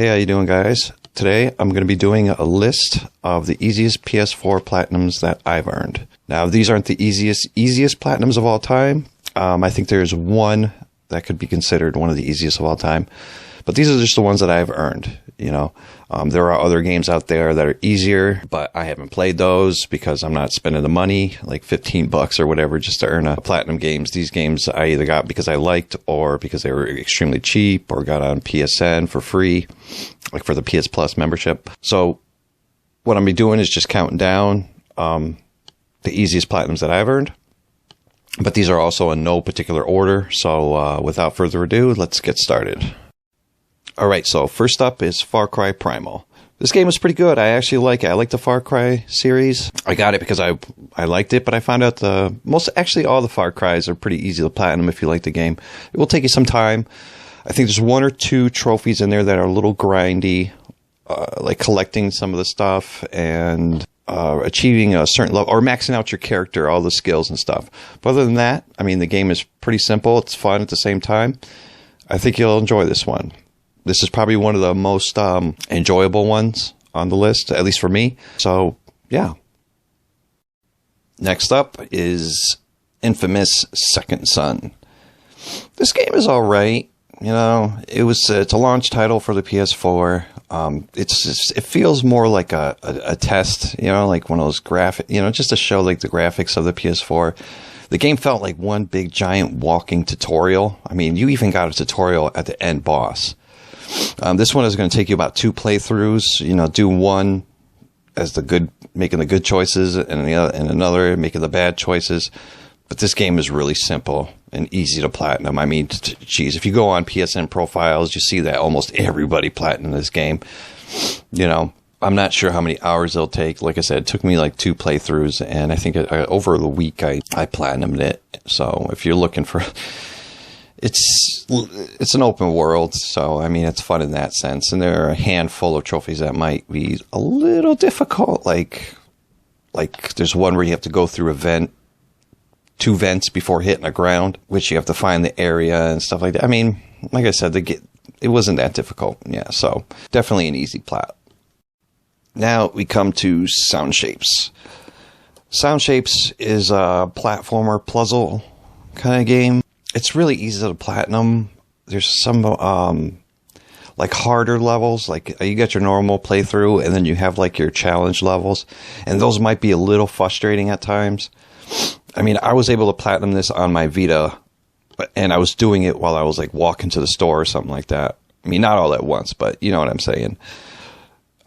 Hey, how you doing, guys? Today I'm going to be doing a list of the easiest PS4 Platinums that I've earned. Now, these aren't the easiest Platinums of all time. I think there's one that could be considered one of the easiest of all time. But these are just the ones that I've earned, you know. There are other games out there that are easier, but I haven't played those because I'm not spending the money, like $15 or whatever, just to earn a platinum games. These games I either got because I liked or because they were extremely cheap or got on PSN for free, like for the PS Plus membership. So what I'm going to be doing is just counting down the easiest platinums that I've earned. But these are also in no particular order. So without further ado, let's get started. All right, so first up is Far Cry Primal. This game is pretty good. I actually like it. I like the Far Cry series. I got it because I liked it, but I found out actually all the Far Cries are pretty easy to platinum if you like the game. It will take you some time. I think there's one or two trophies in there that are a little grindy, like collecting some of the stuff and achieving a certain level or maxing out your character, all the skills and stuff. But other than that, I mean, the game is pretty simple. It's fun at the same time. I think you'll enjoy this one. This is probably one of the most enjoyable ones on the list, at least for me. So, yeah. Next up is Infamous Second Son. This game is all right. You know, it's a launch title for the PS4. It feels more like a test, you know, like one of those just to show like the graphics of the PS4. The game felt like one big giant walking tutorial. I mean, you even got a tutorial at the end boss. This one is going to take you about 2 playthroughs. You know, do one as making the good choices, and another making the bad choices. But this game is really simple and easy to platinum. I mean, geez, if you go on PSN profiles, you see that almost everybody platinum this game. You know, I'm not sure how many hours it'll take. Like I said, it took me like 2 playthroughs, and I think over the week I platinumed it. So if you're looking for... It's an open world, so I mean it's fun in that sense. And there are a handful of trophies that might be a little difficult. Like there's one where you have to go through 2 vents before hitting the ground, which you have to find the area and stuff like that. I mean, like I said, it wasn't that difficult. Yeah, so definitely an easy plat. Now we come to Sound Shapes. Sound Shapes is a platformer puzzle kind of game. It's really easy to platinum. There's some like harder levels, like you got your normal playthrough, and then you have like your challenge levels, and those might be a little frustrating at times. I mean, I was able to platinum this on my Vita, and I was doing it while I was like walking to the store or something like that. I mean, not all at once, but you know what I'm saying.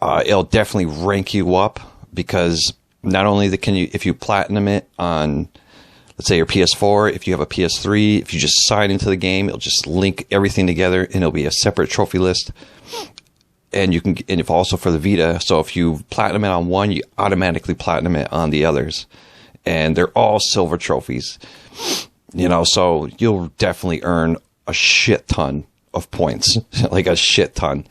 It'll definitely rank you up because not only if you platinum it on, let's say your PS4, if you have a PS3, if you just sign into the game, it'll just link everything together and it'll be a separate trophy list. And if also for the Vita, so if you platinum it on one, you automatically platinum it on the others. And they're all silver trophies. You know, so you'll definitely earn a shit ton of points, like a shit ton.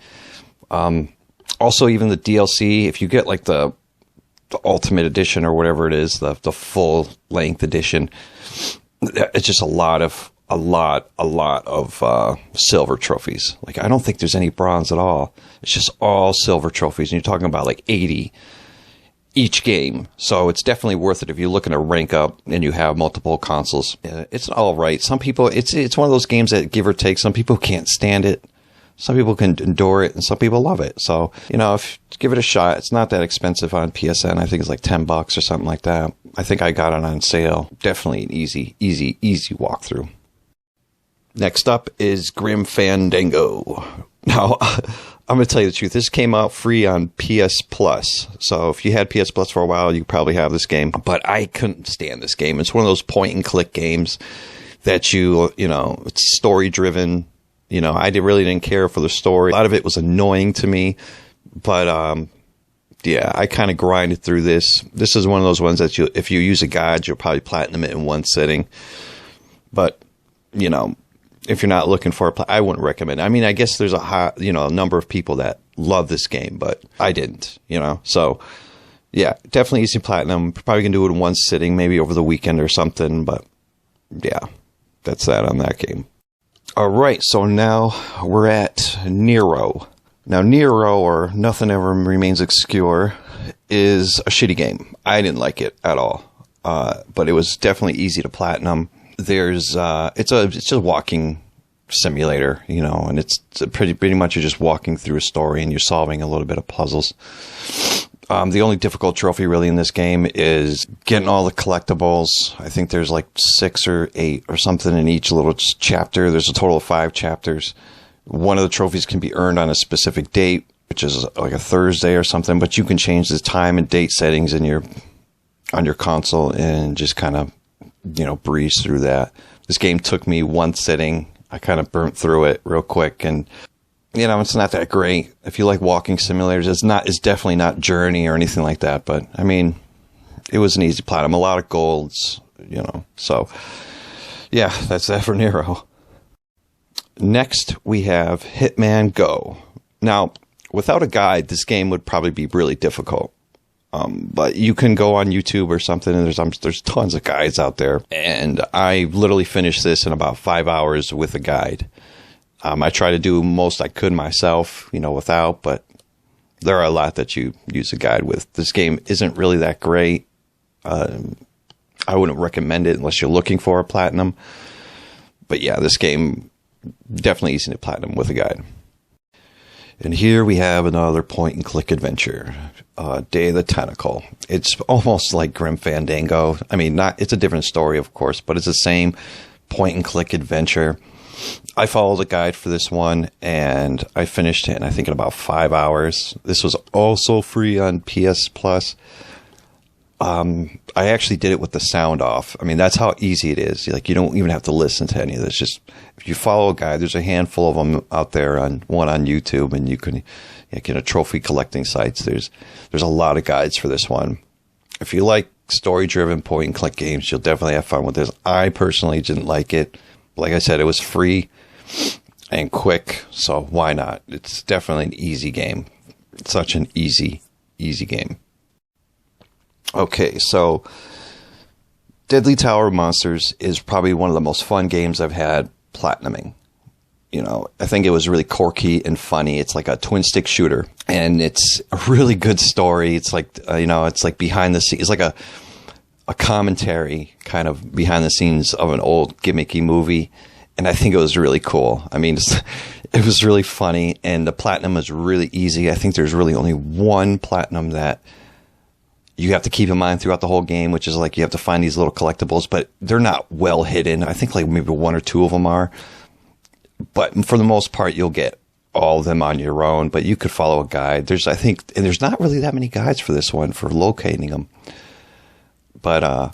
Also, even the DLC, if you get like the Ultimate Edition or whatever it is, the full length edition, it's just a lot of silver trophies. Like, I don't think there's any bronze at all. It's just all silver trophies, and you're talking about like 80 each game. So it's definitely worth it if you're looking to rank up and you have multiple consoles. It's all right. Some people, it's one of those games that give or take. Some people can't stand it. Some people can endure it, and some people love it. So, you know, give it a shot. It's not that expensive on PSN. I think it's like $10 or something like that. I think I got it on sale. Definitely an easy walkthrough. Next up is Grim Fandango. Now, I'm going to tell you the truth. This came out free on PS Plus. So if you had PS Plus for a while, you probably have this game. But I couldn't stand this game. It's one of those point-and-click games that you know, it's story-driven. You know, I really didn't care for the story. A lot of it was annoying to me. But, yeah, I kind of grinded through this. This is one of those ones that if you use a guide, you'll probably platinum it in one sitting. But, you know, if you're not looking for I wouldn't recommend it. I mean, I guess there's a number of people that love this game, but I didn't, you know. So, yeah, definitely easy platinum. Probably can do it in one sitting, maybe over the weekend or something. But, yeah, that's that on that game. All right, so now we're at Nero. Now, Nero, or Nothing Ever Remains Obscure, is a shitty game. I didn't like it at all, but it was definitely easy to platinum. It's a walking simulator, and it's pretty much you're just walking through a story and you're solving a little bit of puzzles. The only difficult trophy really in this game is getting all the collectibles. I think there's like 6 or 8 or something in each little chapter. There's a total of 5 chapters. One of the trophies can be earned on a specific date, which is like a Thursday or something, but you can change the time and date settings on your console and just kind of, breeze through that. This game took me one sitting. I kind of burnt through it real quick, and it's not that great. If you like walking simulators, it's definitely not Journey or anything like that, but I mean, it was an easy platinum, a lot of golds, so yeah, that's that for Nero. Next, we have Hitman Go. Now, without a guide, this game would probably be really difficult. But you can go on YouTube or something, and there's tons of guides out there. And I literally finished this in about 5 hours with a guide. I try to do most I could myself, without, but there are a lot that you use a guide with. This game isn't really that great. I wouldn't recommend it unless you're looking for a platinum. But yeah, this game, definitely easy to platinum with a guide. And here we have another point-and-click adventure, Day of the Tentacle. It's almost like Grim Fandango. I mean, it's a different story, of course, but it's the same point-and-click adventure. I followed a guide for this one, and I finished it, I think, in about 5 hours. This was also free on PS Plus. I actually did it with the sound off. I mean, that's how easy it is. Like, you don't even have to listen to any of this. Just if you follow a guide, there's a handful of them out there one on YouTube, and you can get a trophy collecting sites. There's a lot of guides for this one. If you like story-driven point-and-click games, you'll definitely have fun with this. I personally didn't like it. Like I said, it was free and quick, so why not? It's definitely an easy game. It's such an easy game. Okay, so Deadly Tower of Monsters is probably one of the most fun games I've had platinuming. I think it was really quirky and funny. It's like a twin-stick shooter, and it's a really good story. It's like, it's like behind the scenes. It's like a commentary kind of behind the scenes of an old gimmicky movie, and I think it was really cool. I mean, it was really funny, and the platinum was really easy. I think there's really only one platinum that you have to keep in mind throughout the whole game, which is like you have to find these little collectibles, but they're not well hidden. I think like maybe 1 or 2 of them are. But for the most part, you'll get all of them on your own, but you could follow a guide. There's not really that many guides for this one for locating them. But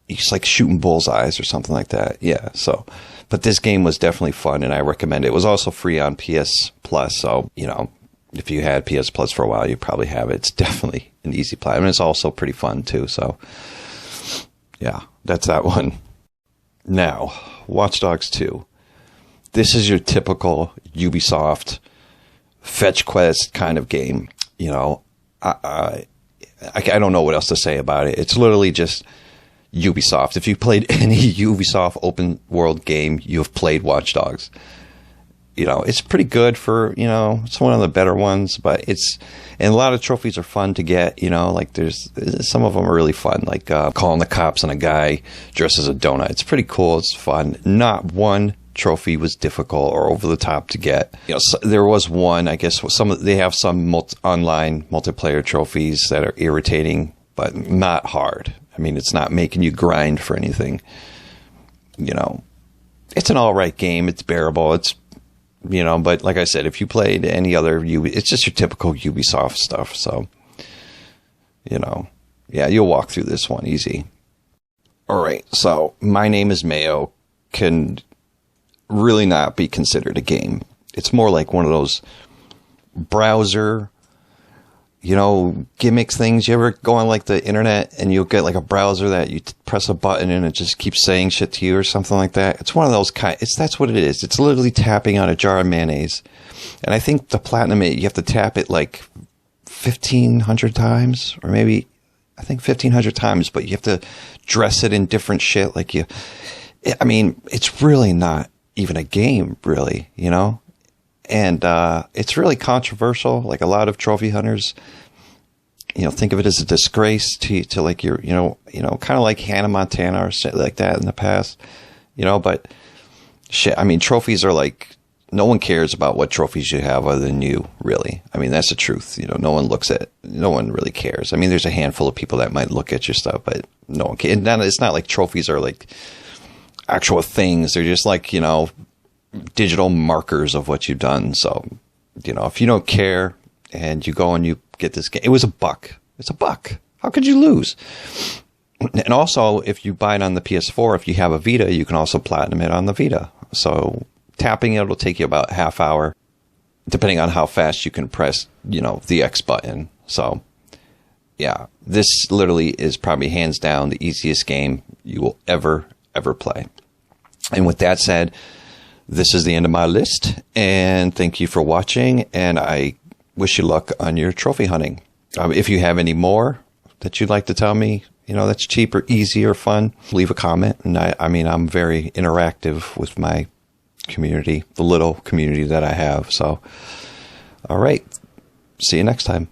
it's like shooting bullseyes or something like that. Yeah, but this game was definitely fun, and I recommend it. It was also free on PS Plus, so, if you had PS Plus for a while, you probably have it. It's definitely an easy play. It's also pretty fun, too. So, yeah, that's that one. Now, Watch Dogs 2. This is your typical Ubisoft fetch quest kind of game. I don't know what else to say about it. It's literally just Ubisoft. If you played any Ubisoft open world game, you've played Watch Dogs. It's pretty good for, it's one of the better ones, but and a lot of trophies are fun to get, like there's some of them are really fun, like calling the cops on a guy dressed as a donut. It's pretty cool. It's fun. Not one trophy was difficult or over the top to get. So there was one, I guess, they have some online multiplayer trophies that are irritating, but not hard. I mean, it's not making you grind for anything. It's an all right game. It's bearable. It's but like I said, if you played any other it's just your typical Ubisoft stuff. So, yeah, you'll walk through this one easy. All right. So My Name is Mayo can really not be considered a game. It's more like one of those browser, gimmicks things. You ever go on like the internet and you'll get like a browser that you press a button and it just keeps saying shit to you or something like that? It's one of those that's what it is. It's literally tapping on a jar of mayonnaise. And I think the platinum, you have to tap it like 1,500 times, or maybe I think 1,500 times, but you have to dress it in different shit. It's really not even a game, really, And it's really controversial. Like a lot of trophy hunters, think of it as a disgrace to like your, kind of like Hannah Montana or shit like that in the past, but shit, I mean, trophies are like, no one cares about what trophies you have other than you, really. I mean, that's the truth. No one really cares. I mean, there's a handful of people that might look at your stuff, but no one cares. And it's not like trophies are like actual things. They're just like, digital markers of what you've done. So, if you don't care and you go and you get this game, it was $1. It's $1. How could you lose? And also, if you buy it on the PS4, if you have a Vita, you can also platinum it on the Vita. So tapping it will take you about half hour, depending on how fast you can press, the X button. So yeah, this literally is probably hands down the easiest game you will ever play. And with that said, this is the end of my list, and thank you for watching, and I wish you luck on your trophy hunting. If you have any more that you'd like to tell me, that's cheap or easy or fun, leave a comment. And I'm very interactive with my community, the little community that I have. So, all right. See you next time.